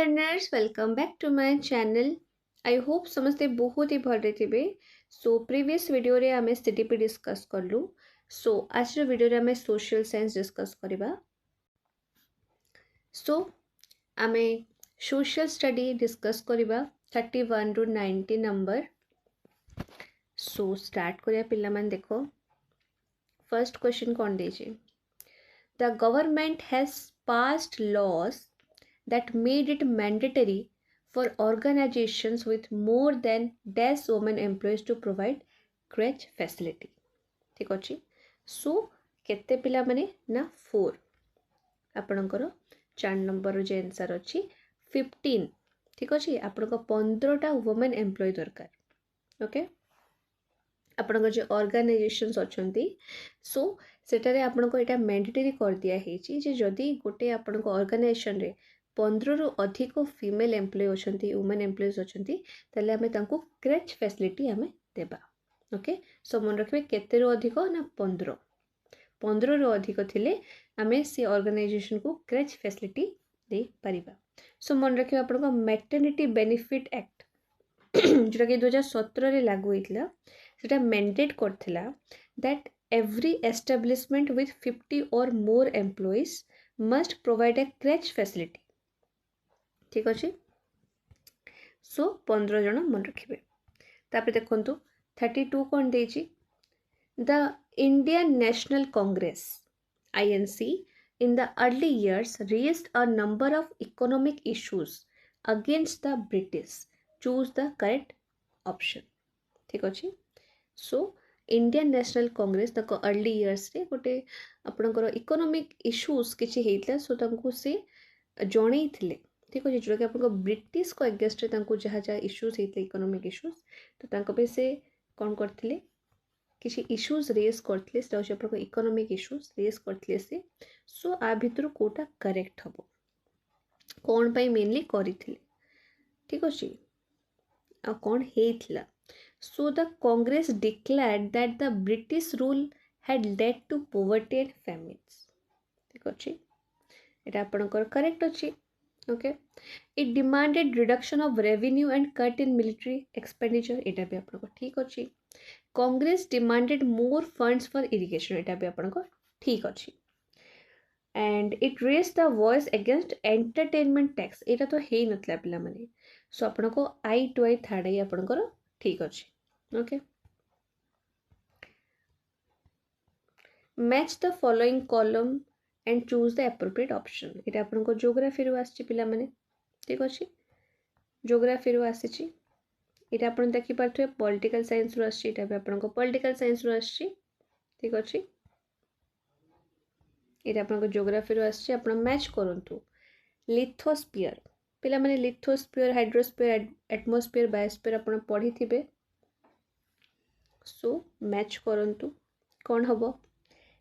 Learners welcome back to my channel. I hope समस्ते बहुत ही भल थे। सो प्रीवियस वीडियो रे आमे सीटीपी डिस्कस करलु। सो आज वीडियो रे आमे सोशल साइंस डिस्कस करबा। सो आमे सोशल स्टडी डिस्कस करबा 31 रु 90 नंबर। सो स्टार्ट करिया पिल्ला मान देखो फर्स्ट क्वेश्चन कौन देछि। The government has passed laws that made it mandatory for organizations with more than dash women employees to provide crèche facility. ठीक अच्छे। सो केते पिला माने ना 4 आपणकर 4 नंबर जो आंसर अच्छी 15। ठीक अच्छे। आपणक 15टा वुमेन एम्प्लॉय दरकार। ओके आपणकर जो ऑर्गेनाइजेशंस अच्छी सो सेटारे आपणको एटा मैंडेटरी कर दिया हेची जे जदी गोटे आपणको ऑर्गेनाइजेशन रे 15 रु अधिक फीमेल एम्प्लॉय अच्छी वुमेन एम्प्लॉयज अच्छी ताले आमे तांको क्रेच फैसिलिटी आमे देबा। ओके सो मन रखिबे केते रु अधिक ना 15 रु अधिक थिले आमे से ऑर्गेनाइजेशन को क्रेच फैसिलिटी दे परिबा। सो मन रखिबे आपनको मैटरनिटी बेनिफिट एक्ट जोटा कि 2017 रे लागू होइतला सेटा मैंडेट करथिला that every establishment with 50 or more employees must provide a creche facility. ठीक अच्छे। सो 15 जन मन रखिए। तापर देखंतु 32 कौन देछि the Indian National Congress INC in the early years raised a number of economic issues against the British. Choose the correct option. ठीक अच्छे। सो इंडियन नेशनल कांग्रेस तक अर्ली इयर्स रे गोटे आपणकर इकोनॉमिक इश्यूज किछि हेतला सो तंको से जणै थिले। ठीक अच्छे जोटा कि आपको ब्रिटिश को एगेस्ट जहाँ जहाँ इश्यूज होते इकोनॉमिक इश्यूज तो तांको पे से कौन करथिले किसी इश्यूज रेस करथिले सेटा होछि आपको इकोनॉमिक इश्यूज रेस करथिले से। सो आ भितर कोटा करेक्ट हबो कौन पई मेनली करिथिले। ठीक अच्छे आ कौन हेतला so the Congress declared that the British rule had led to poverty and famines. ठीक अच्छे एटा आपनकर करेक्ट अच्छे। Okay it demanded reduction of revenue and cut in military expenditure एटा भी आपनको ठीक अच्छे। Congress demanded more funds for irrigation एटा भी आपनको ठीक अच्छे। And it raise the voice against entertainment tax एटा तो हे नतला पिला माने सो आपनको आई टू आई थर्ड आई आपनको ठीक अच्छे। Okay match the following column and choose the appropriate option ये आपको जियोग्राफी रू आसी पिला माने ठीक अच्छे। जियोग्राफी रू आसी ये आप देखी पारे पॉलिटिकल साइंस रू आसी भी आपको पॉलिटिकल साइंस रू आसी ठीक अच्छे। ये आपको जियोग्राफी रू आसी आप मैच करंतु लिथोस्फीयर पिला माने लिथोस्फीयर हाइड्रोस्फीयर एटमॉस्फेयर बायोस्फीयर आप पढ़ी थे। सो मैच करंतु कौन हम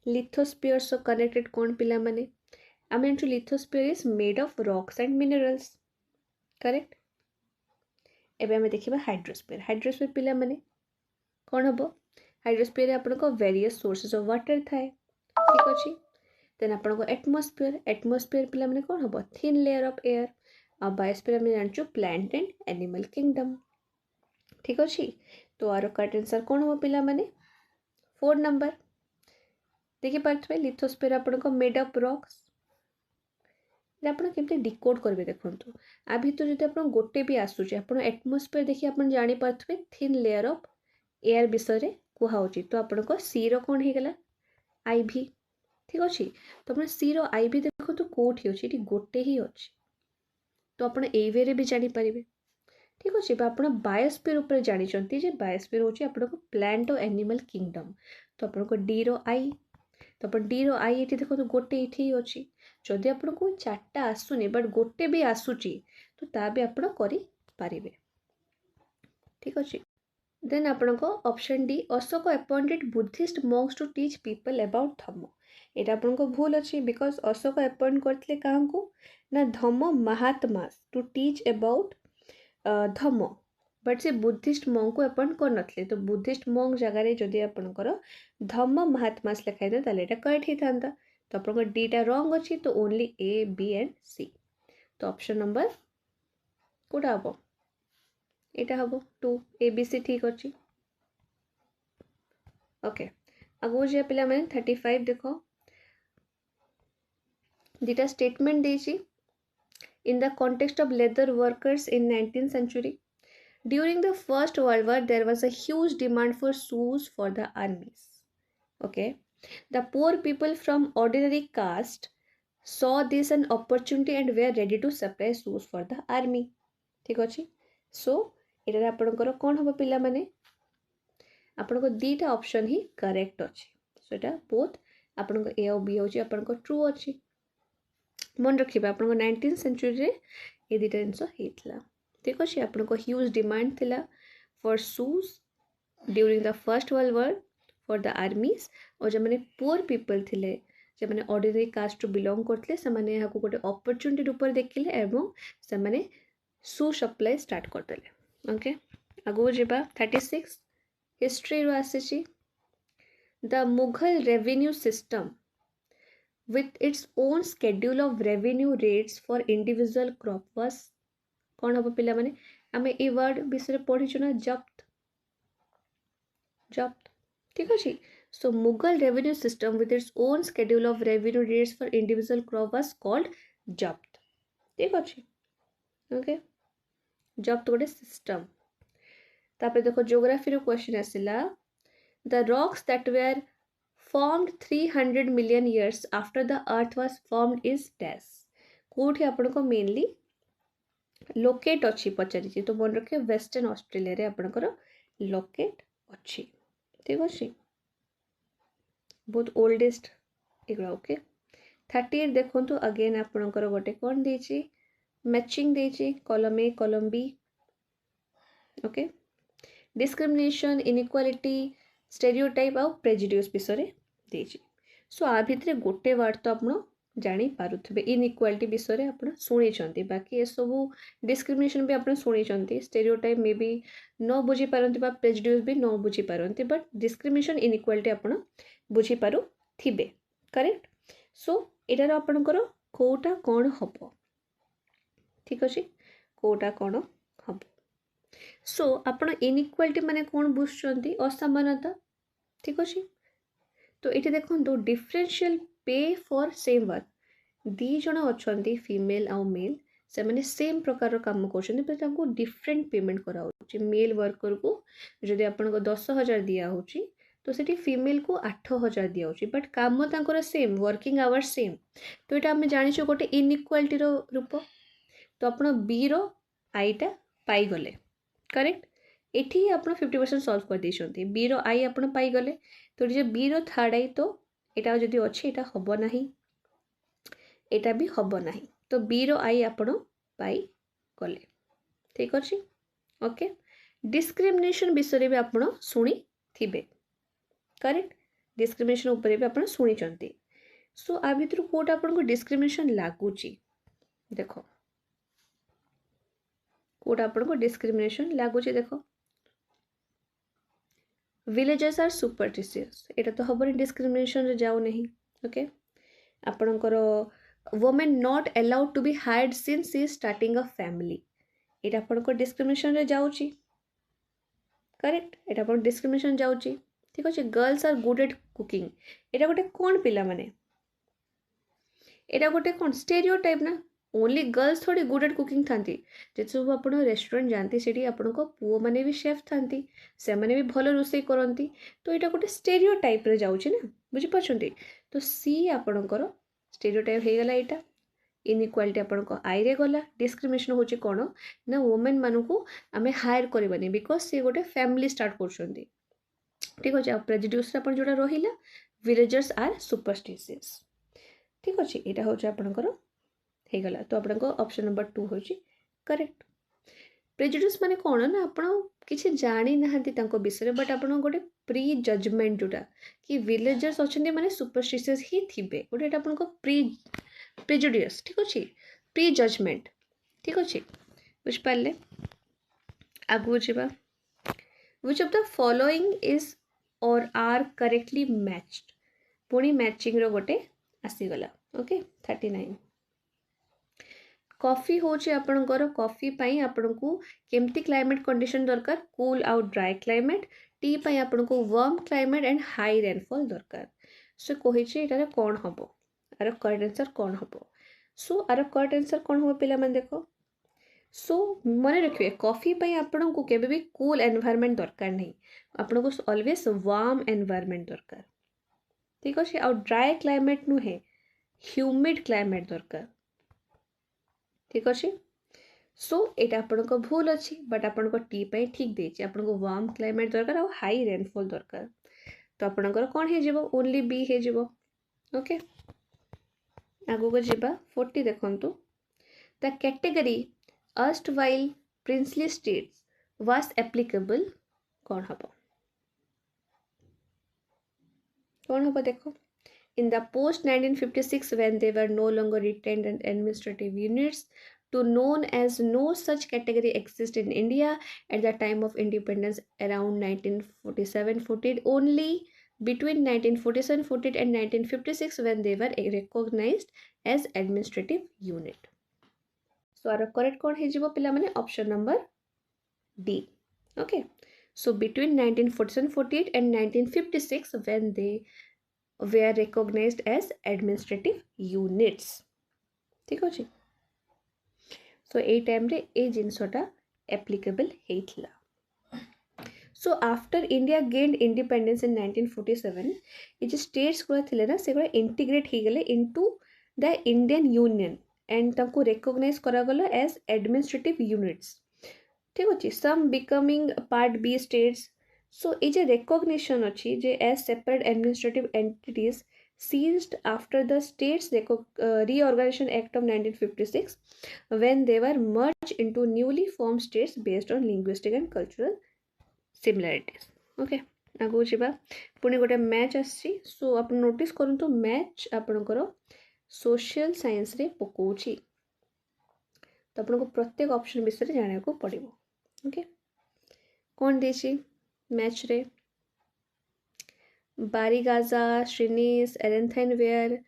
लिथोस्फीयर सो कनेक्टेड कौन पिला माने आम जानू lithosphere is made of rocks and minerals correct. एबे आम देखा हाइड्रोस्फीयर हाइड्रोस्फीयर पिला माने कौन हम हाइड्रोस्फीयर आपको वेरियस सोर्सेस ऑफ वाटर थाए ठीक अच्छे। देन आपको एटमॉस्फीयर एटमॉस्फीयर पिला माने कौन हम थिन लेयर ऑफ एयर आ बायोस्फीयर आम जानू प्लांट एंड एनिमल किंगडम ठीक अच्छे। तो आर करेक्ट आंसर कौन हम पिला माने 4 नंबर देखी पारे लिथोस्फीयर आपको मेड ऑफ रॉक्स आप डिकोड करेंगे देखूँ आ भर जो आप गोटे भी आसूचे आप एटमॉस्फेयर देखिए आप जापारे थिन लेयर ऑफ एयर विषय कहुच्छी तो आपको सी रन होगला IV ठीक अच्छे। तो आप सी IV देखो तो कौटी अच्छे गोटे ही अच्छे तो आप वे भी जानीपर ठीक अच्छे। आप बायोस्फीयर उपर जानते बायोस्फीयर हूँ आपको प्लांट और एनिमल किंगडम तो आपको D रो I तो आप D रो I ये देखो तो गोटे ये अच्छी जदि आपको 4टा आसुनी बट गोटे भी आसूची तो ता भी आप करें ठीक अच्छे। देन आपको option D Ashoka appointed Buddhist monks to teach people about Dhamma यहाँ आपको भूल अच्छी बिकज अशोक अपॉइंट करते क्या ना धम्म महात्मा to teach about Dhamma but से बुद्धिस्ट मॉन्क को अपॉइंट कर नथिले तो बुद्धिस्ट मॉन्क जगह जदि आपंकर धम्म महात्मा लिखाई था ये करेक्ट होता तो आपको D टा रॉन्ग अच्छी तो only A B and C तो ऑप्शन नंबर कोटा हम एटा हम 2 ABC ठीक अच्छी ओके आगो जे पिला माने 35 देखो दीटा स्टेटमेंट देछि in the context of leather workers in 19th century. During the First World War, there was a huge demand for shoes for the armies. Okay, the poor people from ordinary caste saw this an opportunity and were ready to supply shoes for the army. ठीक अच्छे सो एटार आपणकर कौन हम पिला माने आपनको दीटा option ही correct अच्छे सो एटा both आपनको ए और बी होची आपनको ट्रू अच्छी मन रखिए आपको 19th सेंचुरी ये दुटा जिनस होता ठीक अच्छे आपको ह्यूज डिमांड थिला for shoes during the first world war for the armies और जो मैंने पुअर पीपल थिले जो मैंने ऑर्डिनरी कास्ट बिलोंग करते से गोटे अपॉर्चुनिटी रूप देखिले एवं से शू सप्लाई स्टार्ट करदे ओके आगो जा 36 हिस्ट्री रो आसी the Mughal revenue system with its own schedule of revenue rates for individual crop was कौन हम पिला माने आमे ए वर्ड विषय पढ़ी ना जब्त जब्त ठीक अच्छे so Mughal revenue system with its own schedule of revenue rates for individual crop was called जब्त ठीक अच्छे ओके जब्त गोटे सिस्टम तापर देखो ज्योग्राफी रो क्वेश्चन आसिला the rocks that were formed 300 million years after the earth was formed is dash कोठी आपण को मेनली लोकेट अच्छी पचारि तो मन रखिए वेस्टर्न ऑस्ट्रेलिया रे आपणकर लोकेट अच्छी ठीक अच्छे बहुत ओल्डेस्ट एगुड़ा ओके 38 देखो अगेन आपणकर गोटे कौन देछि मैचिंग देछि column A column B okay discrimination inequality stereotype आ प्रेजुडिस विषय देछि सो आ भितरे गोटे वर्ड तो आपण जानी पारुथबे इनइक्वालिटी विषय आपण सुनी छंती बाकी ए सब डिस्क्रिमिनेशन भी आपण सुनी छंती स्टेरियोटाइप मे बी न बुझी पारंती बा प्रेजुडिस भी न बुझी पारंती बट डिस्क्रिमिनेशन इनइक्वालिटी आपण बुझी पारु थिबे करेक्ट सो एटार आपणकर कोटा कोन हबो ठीक अछि कोटा कोन हबो सो आपण इनइक्वालिटी माने कोन बुझछंती असमानता ठीक अछि तो ये देखो डिफरेंशियल पे फॉर सेम वर्क दी जन अच्छा फीमेल आउ मेल से मैंने सेम प्रकार काम कर डिफरेंट पेमेंट कराऊँ मेल वर्कर को जदि आपन 10,000 दिया होची तो सेठी फीमेल को 8,000 दिया होची बट काम तांकर सेम वर्किंग आवर्स सेम तो ये आम जानी गोटे इनइक्वालिटी रूप तो आप बी रो आईटा पाईगले करेक्ट एठी आपण 50% सॉल्व कर देछंती बी रो आई आपण पाईगले तो ये बी रो थर्ड आई तो एटा जदि अच्छे एटा हबो नाही एटा भी हबो नाही तो बी रो आई आपण पाई गले ठीक अछि ओके डिस्क्रिमिनेशन विषय भी आपण सुनी थिबे करेक्ट डिस्क्रिमिनेशन ऊपर भी आपण सुनी चंती सो आ भितर कोटा आपण को डिस्क्रिमिनेशन लागुची देखो कोटा आपण को डिस्क्रिमिनेशन लागुची देखो विलेजेस आर सुपरस्टिशियस एटा तो हबनी डिस्क्रिमिनेशन रे जाऊ नहीं ओके आपणकर women not allowed to be hired since she starting a family एटा आपणकर डिस्क्रिमिनेशन रे जाऊची करेक्ट एटा आपण डिस्क्रिमिनेशन जाऊची ठीक अछि girls are good at cooking एटा गोटे कोन पिला माने एटा गोटे कोन स्टेरियोटाइप ना ओनली गर्ल्स थोड़ी गुड एट कुकिंग थांती जे सब आपण रेस्टोरेंट जानती सेठी आपण को पुओ माने भी शेफ थांती से माने भी भलो रोसई करंती तो एटा गोटे स्टेरियोटाइप रे जाउची ना बुझी पछंती तो सी आपणकर स्टेरियोटाइप हे गला एटा इनइक्वालिटी आपण को आई रे गला डिस्क्रिमिनेशन होची कोन ना वुमेन मानु को आमे हायर करबानी बिकॉज़ सी गोटे फैमिली स्टार्ट करछंती ठीक अछि आ प्रेजुडिस आपण जोडा रहिला विलेजर्स आर सुपरस्टिशियस ठीक अछि एटा होची आपणकर हे गला तो आपन को ऑप्शन नंबर 2 होची करेक्ट प्रेजुडिस माने कोन ना आपण किछि जानि नहंती तांको विषय बट आपण गोटे प्री जजमेंट जोटा कि विलेजर्स अछंती माने सुपरस्टिशियस ही थिबे गोटे एटा आपण को प्रेजुडिस ठीक अछि प्री जजमेंट ठीक अछि बुझ पाले आगु जिबा which of the following is और आर करेक्टली मैच्ड पुणी मैचिंग रो गोटे आसी गला ओके 39 कॉफी होची आपणकर कॉफी पाई आपनको केमती क्लाइमेट कंडीशन दरकार कूल आउट ड्राई क्लाइमेट टी पाई आपनको warm climate and high rainfall दरकार सो कहिछि एटारे कोन हबो आर करेक्ट आंसर कोन हबो सो आर करेक्ट आंसर कोन हबो पिला मन देखो सो मन रखिए कॉफी पाई आपनको केबे भी कूल एनवायरनमेंट दरकार नहीं आपनको ऑलवेज वार्म एनवायरनमेंट दरकार ठीक अछि आ ड्राई क्लाइमेट नुहे ह्यूमिड क्लाइमेट दरकार ठीक अछि सो एटा आपनको भूल अछि बट आपनको टी पाई ठीक देछि आपनको वार्म क्लाइमेट दरकार और हाई रेनफॉल दरकार तो आपनकर कोन हे जिवो ओनली बी हे जिवो ओके आगो को जिबा 40 देखंतु the category erstwhile princely states was applicable कौन हबो देखो in the post 1956 when they were no longer retained and administrative units to known as no such category exist in India at the time of independence around 1947-48 only between 1947-48 and 1956 when they were recognized as administrative unit. So our correct कौन है जीवो पिला माने option number D. Okay. So between 1947-48 and 1956 when they were recognized as administrative units. ठीक अछि. So ए time रे ए जिंसटा applicable हेइथला. So after India gained independence in 1947 ये जो states गुला थिले ना से गुला integrate ही गले into the Indian Union and ताको recognize करा गला as administrative units. ठीक अछि. Some becoming part B states. So ये जो recognition अछि जे as separate administrative entities seized after the states reorganization act of 1956 when they were merged into newly formed states based on linguistic and cultural similarities. Okay. आगो जिबा पुणी गोटे match आसी सो आप notice करंतु मैच आपनकर सोशल साइंस रे पकोची तो आपनको प्रत्येक ऑप्शन विषय जाना को पड़िबो ओके कौन देछि मैच रे बारीगाजा श्रीनिस एरेंथाइन वेयर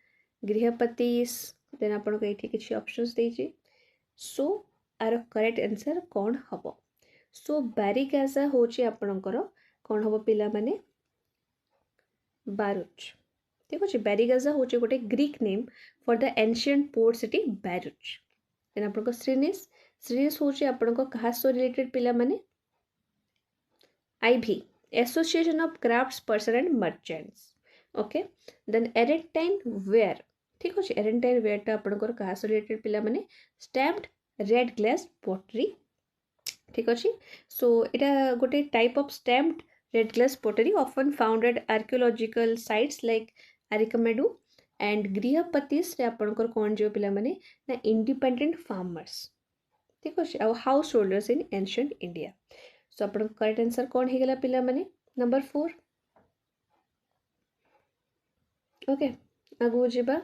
गृहपतिस देन आपनको एठी किछि ऑप्शंस देछि सो आर करेक्ट आंसर कौन हबो सो बारीगाजा होछि आपनकर कौन हबो पिला माने बारुच ठीक अछि बारीगाजा होछि गोटे Greek name for the ancient port city Bharuch then आपनको श्रीनिस श्रीनिस होछि आपनको कहा सो रिलेटेड पिला माने आईवी association of crafts persons and merchants okay then Arretine ware ठीक अछि एरेंटाइन वेयर ता आपनकर कहा सो रिलेटेड पिला माने स्टैम्प्ड रेड ग्लास पॉटरी ठीक अछि सो एटा गोटे type of stamped red glass pottery often found at archaeological sites like Arikamedu and grihapatis रे आपनकर कोन जो पिला माने ना इंडिपेंडेंट फार्मर्स ठीक अछि आ house holders in ancient India so आपन करेक्ट आंसर कोन हे गेला पिला माने नंबर 4 ओके आगु जिबा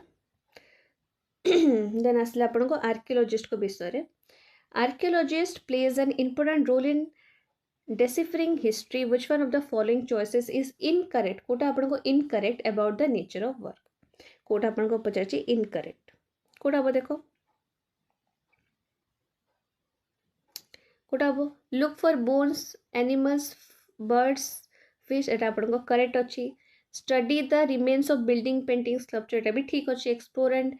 देन आसला आपन को आर्कियोलॉजिस्ट को विषय रे archaeologist plays an important role in deciphering history which one of the following choices is incorrect कोटा आपन को incorrect about the nature of work Kota आपन को पचाची incorrect कोटा अब देखो कोटा अब look for bones animals birds fish एटा आपन को correct अछि study the remains of building painting sculpture एटा भी ठीक अछि explore and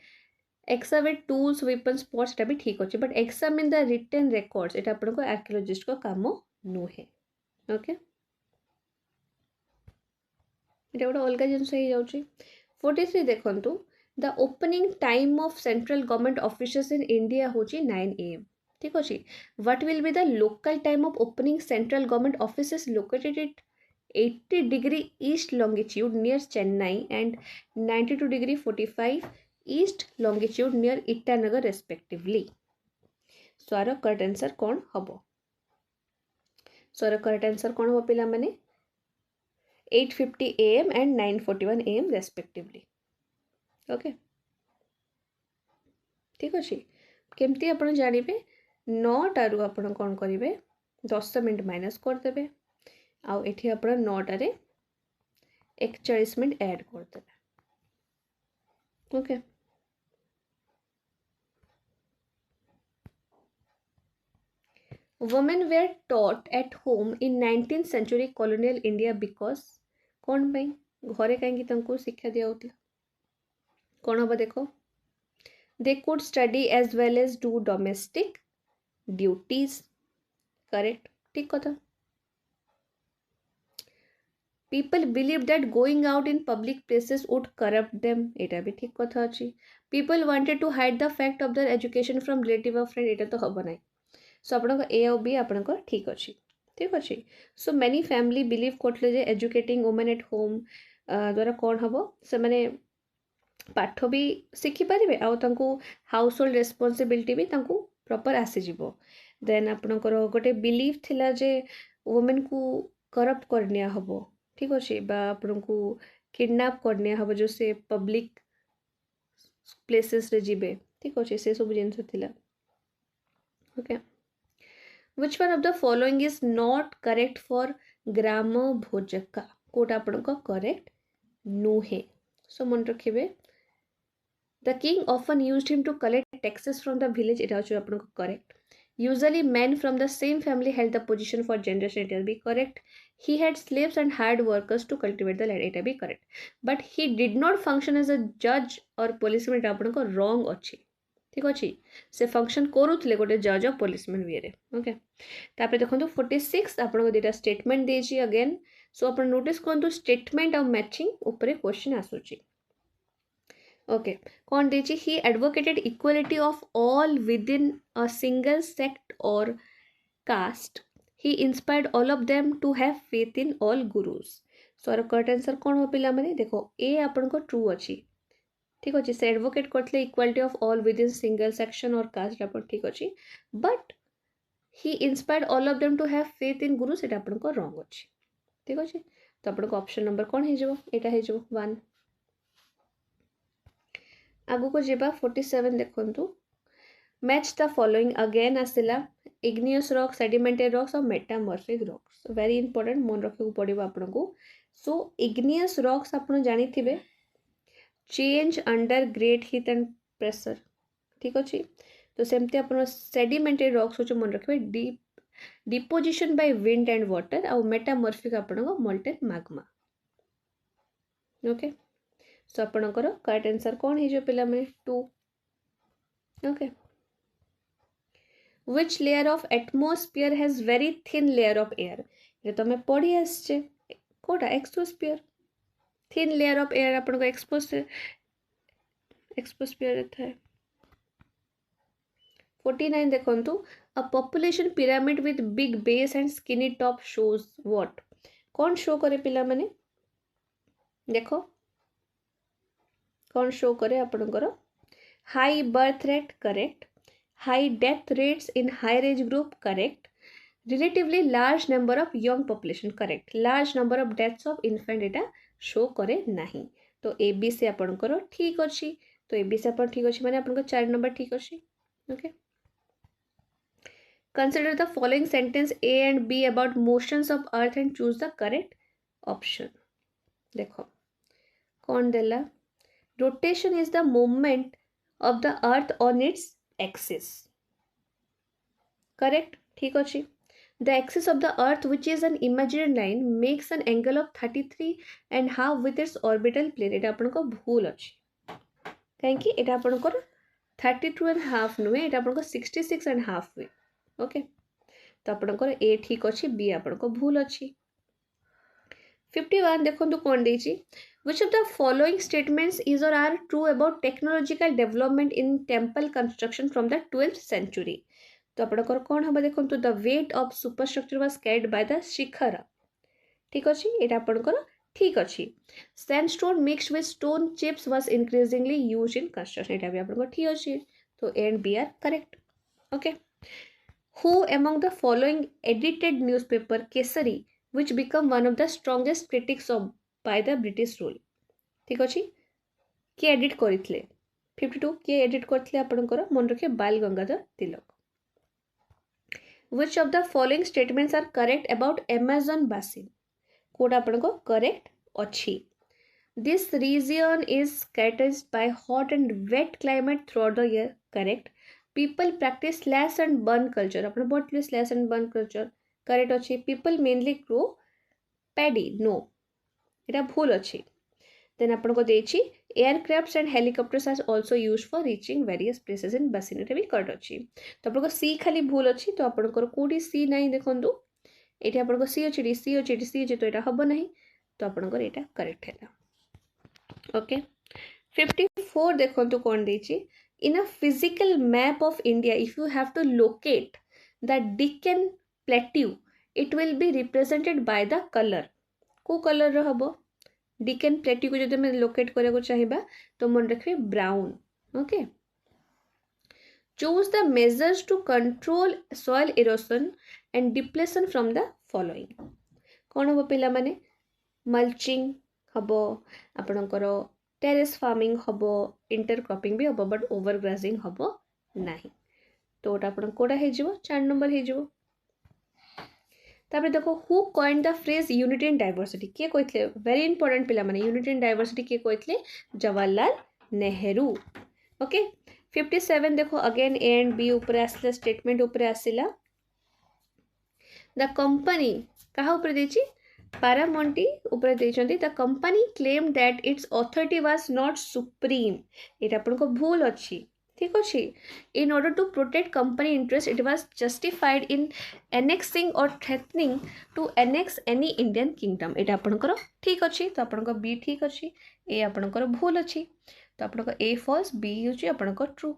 excavate tools weapons spots एटा भी ठीक अछि but examine the written records एटा आपन को archaeologist को काम नुहे ओके एटा गोटे अलग जिनस हो जाउची 43 देखंतु the opening time of central government offices in India होची 9 AM ठीक अछि what will be the local time of opening central government offices located at 80 degree east longitude near Chennai and 92 degree 45 east longitude near Itanagar respectively so आरो correct answer कोन हबो सो आरो correct answer कोन हो पिला माने 8:50 AM and 9:41 AM respectively okay ठीक अछि केमती आपण जानिबे 9 टारु आपण कोन करिवे 10 मिनिट माइनस कर देबे आ एठी आपण 9 टारे 41 मिनिट ऐड कर देबे okay women were taught at home in 19th century colonial India because कौन ପାଇଁ घरे कहीं तांको शिक्षा दिया होती कौन हबा देखो they could study as well as do domestic duties correct ठीक कथा people believed that going out in public places would corrupt them एटा भी ठीक कथा अछि people wanted to hide the fact of their education from relative or friend एटा तो हबो नाही सो आपन ए और बी आपन ठीक अछि ठीक अछि सो मेनी फैमिली बिलीव करथले जे एजुकेटिंग वुमेन एट होम द्वारा कौन हबो से माने पाठ भी शिखि पारिबे आ तांको हाउस होल्ड रेस्पोंसिबिलिटी भी तांको प्रॉपर आसी जिवो देन आपनकर गोटे बिलीव थिला जे वुमेन को करप्ट करनिया हबो ठीक अछि बा आपनको किडनैप करनिया हबो जो से पब्लिक प्लेसेस रे जिबे ठीक अछि से सब जिंस थिला okay which one of the following is not correct for ग्राम भोजका कोटा आपनको करेक्ट नुहे सो मन रखिबे the king often used him to collect taxes from the village it also आपनको correct usually men from the same family held the position for generation it will be correct he had slaves and hired workers to cultivate the land it will be correct but he did not function as a judge or policeman it आपनको wrong अछि ठीक अछि से function करूथले गोटे जज और policeman वे रे okay तापर देखंतु 46 आपनको देटा स्टेटमेंट देछि अगेन सो आपण नोटिस करंतु स्टेटमेंट और मैचिंग ऊपर क्वेश्चन आसुछि ओके कौन देछि he advocated equality of all within a single sect or caste he inspired all of them to have faith in all gurus so our correct answer कौन हो पिला माने देखो ए आपनको ट्रू अछि ठीक अच्छे से एडवोकेट करते equality of all within single section और कास्ट आप ठीक अच्छे but he inspired all of them to have faith in guru से आपको रॉन्ग अच्छे ठीक अच्छे तो आपको ऑप्शन नंबर कौन हो यहाँ हो 1 आगु को जीवा 47 देखंतु मैच द फॉलोइंग अगेन आसिला इग्नियस रॉक सेडिमेंटरी रॉक्स और मेटामॉर्फिक रॉक्स वेरी इंपोर्टेंट मन रखा पड़ो आपको सो इग्नियस रॉक्स आप जानी थे change under great heat and pressure ठीक अच्छे तो सेमती आप सेडिमेंटरी रॉक्स हो मन रखिए deep deposition by wind and water आउ मेटामॉर्फिक आपनको मोल्टेन मैग्मा ओके सो आपणकर करेक्ट आंसर कौन हो पिला में 2 okay which layer of atmosphere has very thin layer of air ये तो मैं पढ़ी आसचे कोटा exosphere thin layer of air आपनको एक्सपोस्फीयर था 49 देखंतु a population pyramid with big base and skinny top shows what कौन शो करे पिला माने देखो कौन शो करे आपनकर high birth rate correct high death rates in higher age group correct relatively large number of young population correct large number of deaths of infant एटा show करे नहीं तो ए बी सी आपनकर ठीक अछि तो ए बी सी आपन ठीक अछि माने आपनकर 4 नंबर ठीक अछि okay consider the following sentence A and B about motions of earth and choose the correct option देखो कौन देला rotation is the movement of the earth on its axis correct ठीक अछि the axis of the earth which is an imaginary line makes an angle of 33 and half with its orbital plane एटा आपनको भूल अछि काहे कि एटा आपनको 32 and half नुहे एटा आपनको 66 and half हुए okay तो आपनकर ए ठीक अच्छी बी आपनको भूल अच्छी 51 देखो कौन देछि which of the following statements is or are true about technological development in temple construction from the 12th century तो आपनकर कौन हबा देखो the weight of superstructure was carried by the शिखर ठीक अच्छी एटा आपनकर ठीक अच्छी sandstone mixed with stone chips was increasingly used in construction एटा भी आपनकर ठीक अच्छी तो A and B are correct okay who among the following edited newspaper Kesari which become one of the strongest critics of by the British rule ठीक अच्छी किए edit करथिले 52 किए एडिट करथिले आपनकर मन रखिए बाल Gangadhar Tilak which of the following statements are correct about Amazon basin कोड आपनको करेक्ट अच्छी this region is characterized by hot and wet climate throughout the year correct people practice slash and burn culture. आपण बोलले slash and burn culture correct ଅଛି. People mainly grow paddy. No, এটা ভুল ଅଛି. Then ଆପଣଙ୍କୁ ଦେଇଛି aircrafts and helicopters are also used for reaching various places in basin. এটা ବି correct ଅଛି. ତ ଆପଣଙ୍କ C ଖାଲି ଭୁଲ ଅଛି. ତ ଆପଣଙ୍କର କୋଉଠି C ନାହିଁ ଦେଖନ୍ତୁ. ଏଠି ଆପଣଙ୍କ C ଅଛି, ଏଠି C ଅଛି, ଏଠି C ଅଛି, ତ ଏଇଟା ହବ ନାହିଁ. ତ ଆପଣଙ୍କର ଏଇଟା correct ହେଲା. Okay. 54 ଦେଖନ୍ତୁ କ'ଣ ଦେଇଛି. In a physical map of India, if you have to locate the Deccan Plateau, it will be represented by the color. को color ର हबो? Deccan Plateau को जदि मैं locate करने को चाहिए तो मन रखिए brown. Okay. Choose the measures to control soil erosion and depletion from the following. कौन हबो पिला माने? Mulching हबो, आपणकर टेरेस फार्मिंग हबो, इंटरक्रॉपिंग भी हबो, बट ओवरग्राजिंग हबो नाही. तो ओटा आपण कोडा हे जिवो 4 नंबर हे जिवो. तापर देखो who coined the phrase unity in diversity. के कहथले? वेरी इंपोर्टेंट पिला माने यूनिटी इन डाइवर्सिटी के कहथले? जवाहरलाल नेहरू. ओके. 57 देखो अगेन ए एंड बी ऊपर आसला, स्टेटमेंट ऊपर आसिला. द कंपनी कहा ऊपर देछि? Paramonti ऊपर देछंती. The company claim that its authority was not supreme. एटा आपनको भूल अछि. ठीक अछि. In order to protect company interest it was justified in annexing or threatening to annex any Indian kingdom. एटा आपनकर ठीक अछि. तो आपनको बी ठीक अछि, ए आपनकर भूल अछि. तो आपनको ए फॉल्स, बी अछि आपनकर true.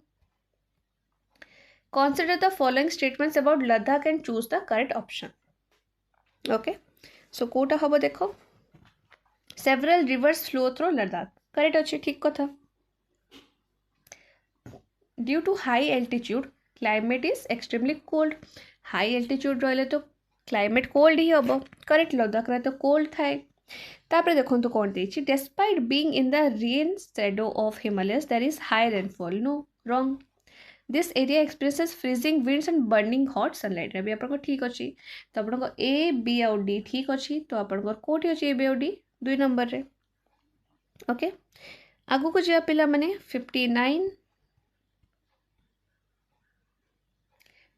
Consider the following statements about Ladakh and choose the correct option. Okay. So कोटा हबो देखो. Several rivers flow through Ladakh. Correct अछि, ठीक कथा. Due to high altitude, climate is extremely cold. High altitude रहले तो climate cold ही हबो. Correct. Ladakh रे तो cold थाए. तापरे देखंतु कोन देछि. Despite being in the rain shadow of Himalayas, there is high rainfall. No, wrong. This area experiences freezing winds and burning hot sunlight. अभी आपनको ठीक अछि. तो आपनको ए बी और डी ठीक अछि. तो आपनको कोठी अछि ए बी और डी 2 नंबर रे. ओके. आगु को जे पिला माने 59.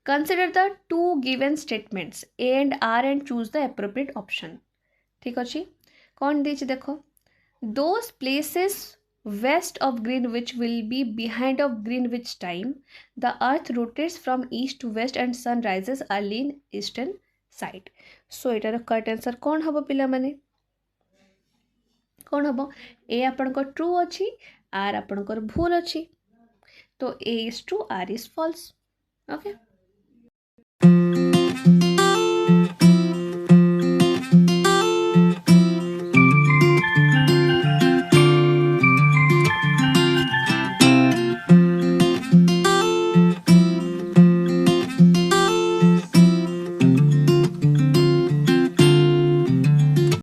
Consider the two given statements A and R and choose the appropriate option. ठीक अछि. कौन देछि देखो. Those places west of Greenwich will be behind of Greenwich time. The earth rotates from east to west and sun rises early in eastern side. So एटार correct answer कौन हबो पिला माने? कौन हबो? ए आपनकर ट्रू अछि, आर आपनकर भूल अछि. तो A is true, R is false. Okay.